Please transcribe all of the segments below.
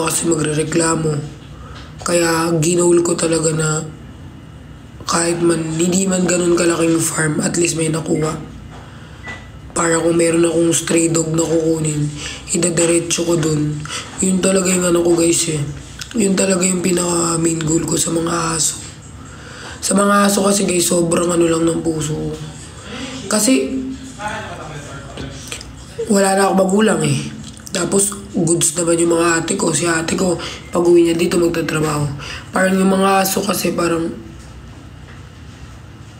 kasi magrereklamo. Kaya ginol ko talaga na kahit man hindi man ganun kalaking farm, at least may nakuha. Para kung meron akong stray dog na kukunin, idadiretso ko dun. Yun talaga yung ano ko guys eh. Yun talaga yung pinaka main goal ko sa mga aso. Sa mga aso kasi guys, sobrang ano lang ng puso ko. Kasi wala na ako magulang eh. Tapos goods naman yung mga ate ko. Si ate ko, pag uwi niya dito magtatrabaho. Parang yung mga aso kasi parang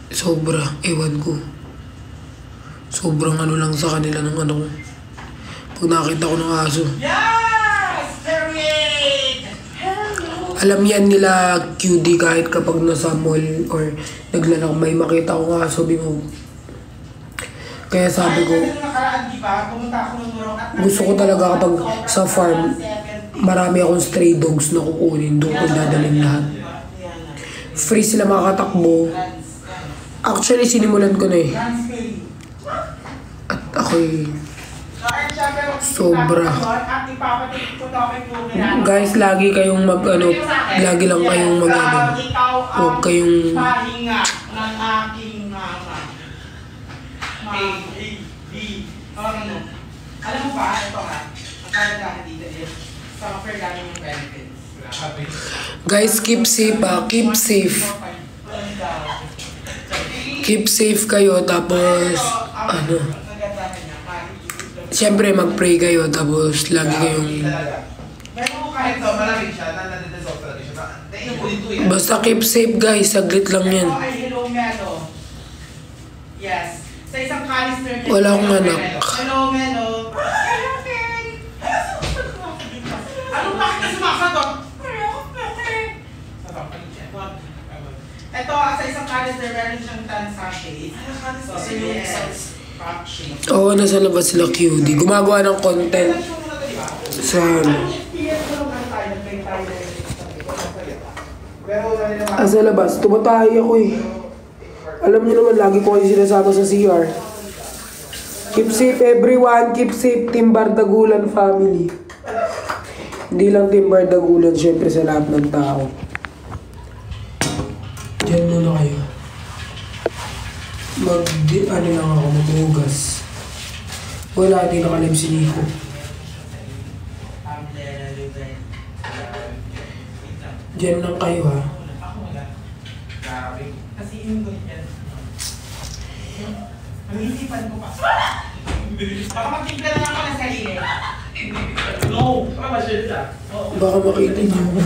sobra, ewan ko. Sobrang ano lang sa kanila ng ano ko. Pag nakita ko ng aso. Yes! Period! Alam yan nila QD kahit kapag nasa mall or naglalakad may makita ko ng aso, bimog. Kaya sabi ko, gusto ko talaga kapag sa farm, marami akong stray dogs na kukunin. Doon ko dadalhin lahat. Free sila makatakbo. Actually, sinimulan ko na eh. At ako'y sobra. Guys, lagi kayong mag-ano, lagi lang kayong mag-ano. Huwag kayong... Alam mo ba, ito ha, ang kaya dito is, software namin yung benefits. Guys, keep safe ha, keep safe. Keep safe kayo, tapos, ano, siyempre mag-pray kayo, tapos lagi kayong... Basta keep safe guys, saglit lang yan. Yes. Sa isang canister. Wala akong anak. Hello, Melo. Ano bakit ka sumasagot? Ito, sa isang canister, meron siyang sachet. So, yes. Oo, nasa labas sila QD. Gumagawa ng content. Sana. Sa labas, tumatahi ako eh. Alam niyo naman, lagi ko kayo sinasama sa CR. Keep safe everyone, keep safe Team Bardagulan family. Hindi lang Team Bardagulan, syempre sa lahat ng tao. Diyan muna kayo. Ano lang ako, maghugas. Wala, di nakalim si Nico. Diyan lang kayo ha. Kasi yung ganyan. Ang isipan ko pa. Baka magtimpla na ako ng sarili. No! Baka ma-share siya. Baka makita niyo.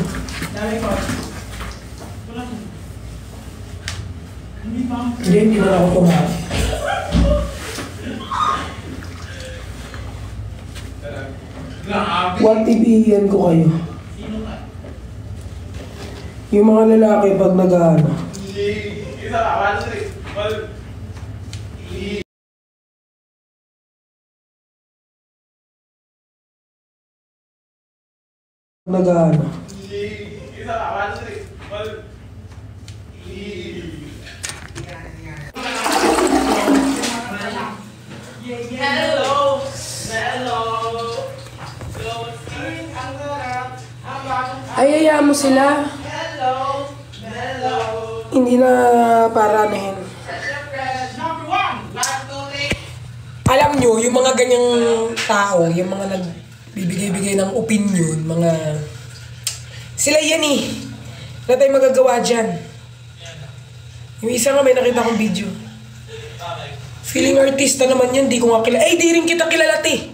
Dami ko. Hindi na ako kumain. What TV-yan ko kayo? Yung mga lalaki pag nag-ano. Nag-ano. Hello! Hello! Ay, ayaw mo sila. Hello! Hello! Hindi na paranahin. Alam nyo, yung mga ganyang tao, yung mga nagbibigay-bigay ng opinion, mga... Sila yan eh. Wala tayong magagawa dyan. Yung isa nga may nakita kong video. Feeling artista naman yan, di ko nga kilala. Ay, di rin kita kilala, te.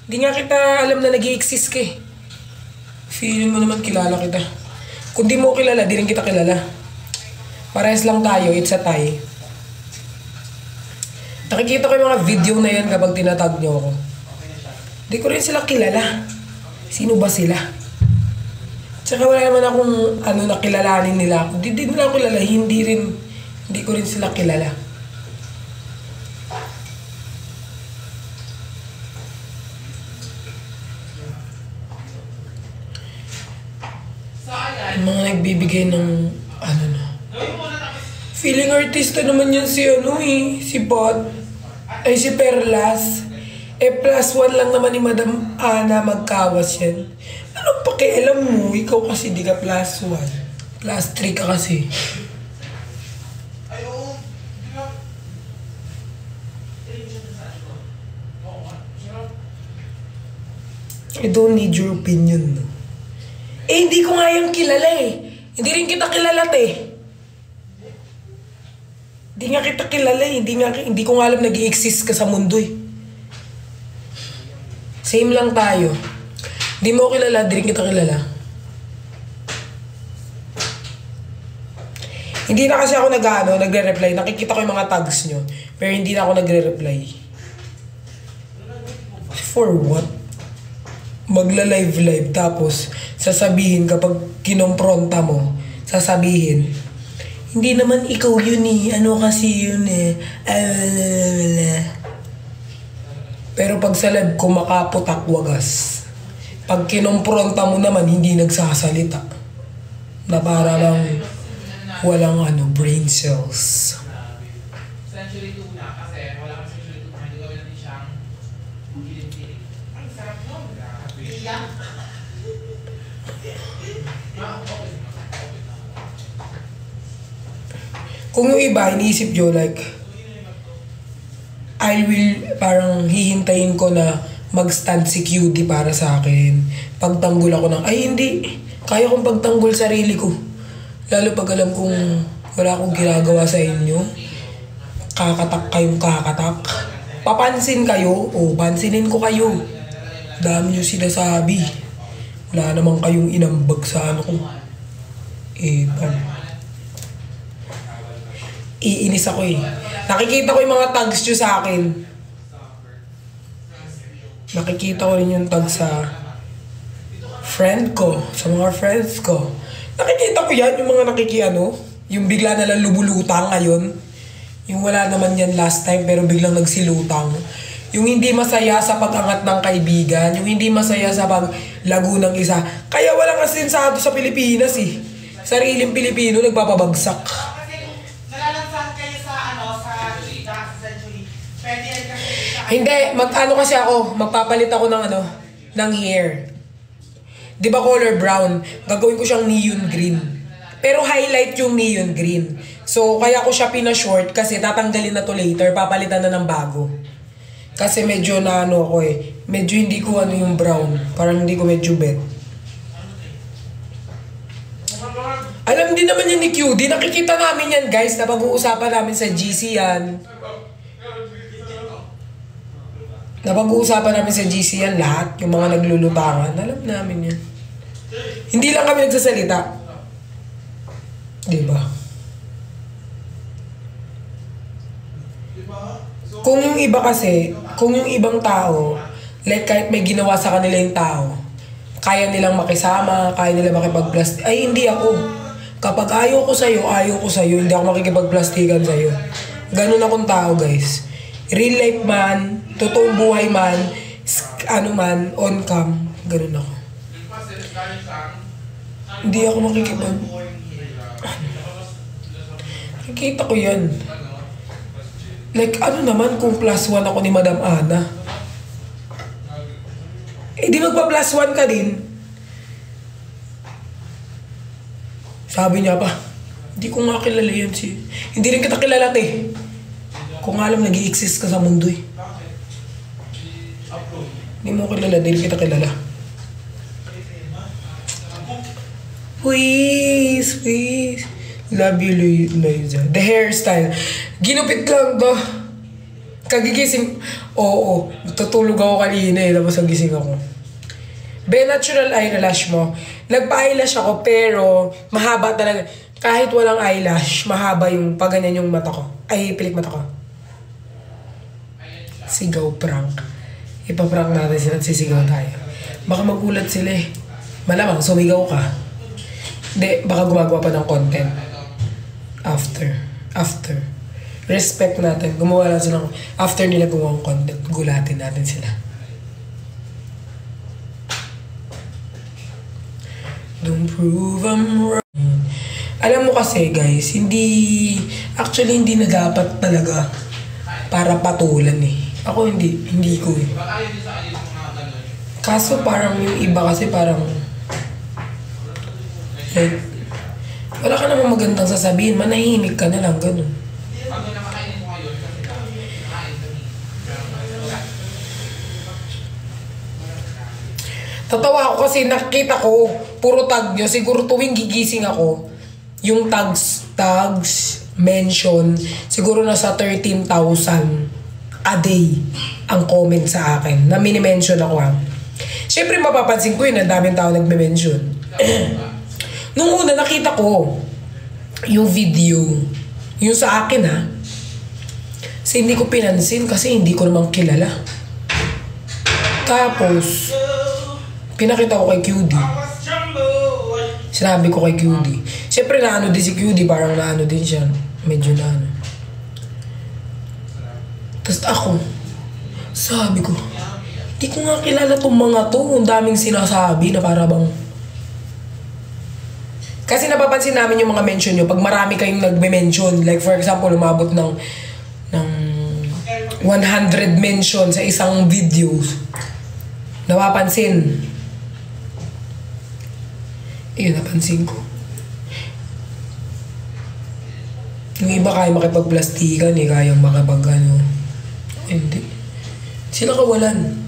Di nga kita alam na nag-i-exist ka eh. Feeling mo naman kilala kita. Kung di mo kilala, di rin kita kilala. Parehas lang tayo, it's a tie. Nakikita ko yung mga video na yan kapag tinatag nyo ako. Di ko rin sila kilala. Sino ba sila? Tsaka wala naman akong ano na kilalanin nila ako. Di nila ako kilala, hindi ko rin sila kilala. Yung mga nagbibigay ng ano na. Feeling artista naman yan si ano eh, si Bot. Ay si Perlas. Eh +1 lang naman ni Madam Ana magkawas yan. Anong pakialam mo? Ikaw kasi di ka +1. +3 ka kasi. Ay, oo. Di ba? I don't need your opinion, no? Eh, hindi ko nga yung kilala eh. Hindi rin kita kilala, te. Hindi nga kita kilala eh. Hindi ko nga alam nag-i-exist ka sa mundo eh. Same lang tayo. Hindi mo kilala, di rin kita kilala. Hindi na kasi ako nagre-reply. Nakikita ko yung mga tags nyo. Pero hindi na ako nagre-reply. For what? Magla-live tapos sasabihin kapag kinompronta mo, sasabihin, hindi naman ikaw yun eh. Ano kasi yun eh. Pero pag sa live ko makaputak wagas. Pag kinompronta mo naman, hindi nagsasalita. Na para lang walang brain cells. Century 2 na kasi wala kang century 2 hindi gawin natin siyang kiling-kiling. Ang sarap nun. Iya. Kung yung iba, iniisip nyo like, I will, parang hihintayin ko na mag-stand si QD para sa akin. Pagtanggol ako ng, ay hindi, kaya kong pagtanggol sarili ko. Lalo pag alam kong wala akong ginagawa sa inyo, kakatak kayong kakatak. Papansin kayo, o pansinin ko kayo. Dami nyo sinasabi. Wala naman kayong inambag sa ano ko. Iinis ako eh. Nakikita ko yung mga tags nyo sa akin. Nakikita ko rin yung tag sa friend ko, sa mga friends ko. Nakikita ko yan, yung mga yung bigla na lang lumulutang ngayon. Yung wala naman yan last time pero biglang nagsilutang. Yung hindi masaya sa pag-angat ng kaibigan, yung hindi masaya sa paglago ng isa. Kaya walang asensado sa Pilipinas eh. Sariling Pilipino nagpapabagsak. Nalalansan kayo sa century. Pwede yan kasi. Hindi, kasi ako, magpapalit ako ng hair. Di ba color brown? Gagawin ko siyang neon green. Pero highlight yung neon green. So, kaya ko siya pina-short kasi tatanggalin na to later, papalitan na ng bago. Kasi medyo ako eh. Medyo hindi ko yung brown. Parang hindi ko medyo bet. Alam din naman yan ni QD. Nakikita namin yan guys. Napag-uusapan namin sa GC yan. Napag-uusapan namin sa GC yan lahat. Yung mga naglulutangan. Alam namin yan. Hindi lang kami nagsasalita. Diba? Kung yung iba kasi, kung yung ibang tao, like kahit may ginawa sa kanila yung tao, kaya nilang makisama, kaya nilang makipag-plastic. Ay, hindi ako. Kapag ayaw ko sa'yo, hindi ako makikipag-plastikan sa'yo. Ganun akong tao, guys. Real life man, totoong buhay man, man, on cam, ganun ako. Hindi ako makikipag... Nakikita ko yan. Like, naman kung +1 ako ni Madam Ana? Eh, di magpa+1 ka din. Sabi niya pa, hindi ko nga kilala yan si... Hindi rin kita kilala, te. Kung alam, nag-i-exist ka sa mundo eh. Hindi mo kilala, hindi rin kita kilala. Please. Love you, Liza. The hairstyle. Ginupit lang to. Kagigising. Oo. Tutulog ako kanina eh. Tapos nagising ako. Natural eyelash mo. Nagpa-eyelash ako pero mahaba talaga. Kahit walang eyelash, mahaba yung paganyan yung mata ko. Ay, pilik mata ko. Sigaw prank. Ipaprank natin sila at sisigaw tayo. Baka magulat sila eh. Malamang, sumigaw ka. Hindi, baka gumagawa pa ng content. After. Respect natin. Gumawa lang sila. After nila gumawa ng content, gulatin natin sila. Don't prove I'm wrong. Alam mo kasi guys, hindi na dapat talaga para patulan eh. Ako hindi ko eh. Kaso parang yung iba kasi parang Like, wala ka namang magandang sasabihin, manahimik ka na lang, ganun. Ano nakakainin mo ngayon kasi nakain kami. Wala. Tatawa ako kasi nakita ko, puro tag nyo. Siguro tuwing gigising ako, yung tags, mention, siguro nasa 13,000 a day ang comment sa akin na mini-mention ako ha. Siyempre mapapansin ko yun, ang daming tao nagme-mention. Nung una nakita ko yung video, yung sa akin ha, kasi hindi ko pinansin kasi hindi ko naman kilala. Tapos, pinakita ko kay QD. Sinabi ko kay QD. Siyempre naano din si QD, parang naano din siya. Medyo naano. Tapos ako, sabi ko, di ko nga kilala tong mga to. Ang daming sinasabi na para bang... Kasi napapansin namin yung mga mention nyo, pag marami kayong nagme-mention, like for example, umabot ng 100 mention sa isang video, napapansin. Yun, napansin ko. Yung iba kaya makipagplastikan eh, kayang makipag-ano. Hindi. Sila kawalan.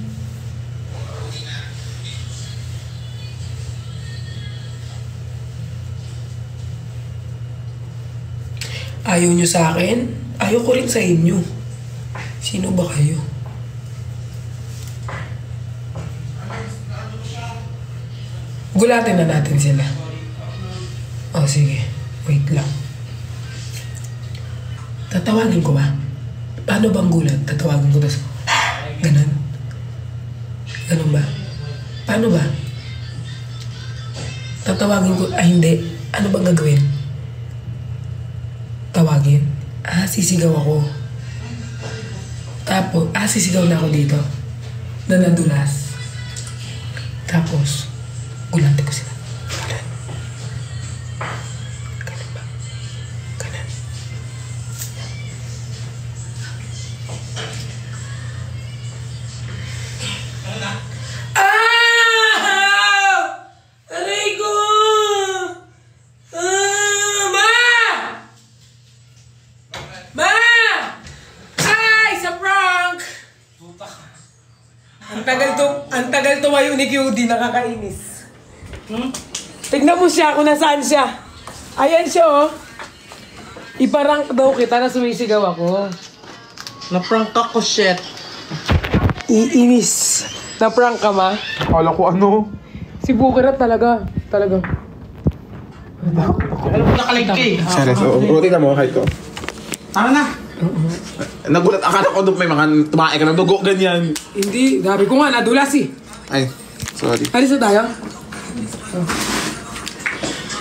Ayaw nyo sa akin? Ayaw ko rin sa inyo. Sino ba kayo? Gulatin na natin sila. Oh, sige. Wait lang. Tatawagin ko ba? Paano bang gulat? Tatawagin ko tas... Ganon? Ganon ba? Paano ba? Tatawagin ko... Ay, hindi. Ano bang gagawin? Tawagin? Sisigaw ako. Tapos, sisigaw na ako dito. Na nadulas. Tapos, gulante ko sila. Ganun. Ganun ba? Ganun. Aray ko! Ma! Ma! Ay! Sa prank! Ang tagal tumayo ni QD, nakakainis. Tignan mo siya kung nasaan siya. Ayan siya oh. Iparank daw kita na sumisigaw ako. Na-prank ako, shit. Iinis. Na-prank ka ma? Akala ko ano? Si Bukirat talaga. Talaga. Alam mo nakalive ka eh. Sorry, so, tingnan mo, kahit ko. Tama na. Nagulat, akala ko may mga tumae ka ng dugo, ganyan. Hindi. Sabi ko nga, nadulas eh. Ay, sorry. Alis na tayo? Oh.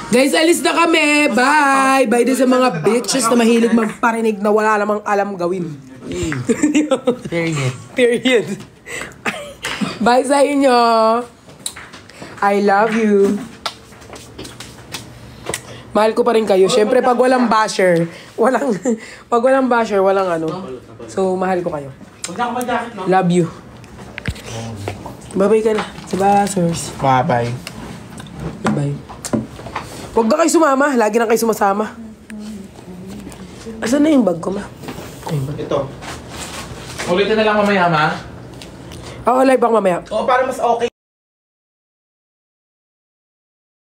Guys, alis na kami. Bye! Bye din sa mga bitches na mahilig magparinig na wala namang alam gawin. Period. Period. Bye sa inyo. I love you. Mahal ko pa rin kayo. Siyempre, pag walang basher, pag walang basher, walang ano. So, mahal ko kayo. Huwag na ako mag-jacket, no? Love you. Bye-bye ka na. Sa bashers. Bye-bye. Bye. Huwag na kayo sumama. Lagi na kayo sumasama. Asan na yung bag ko, ma? Ayun ba? Ito. Ulitin na lang mamaya, ma. Oo, live ako mamaya. Oo, para mas okay.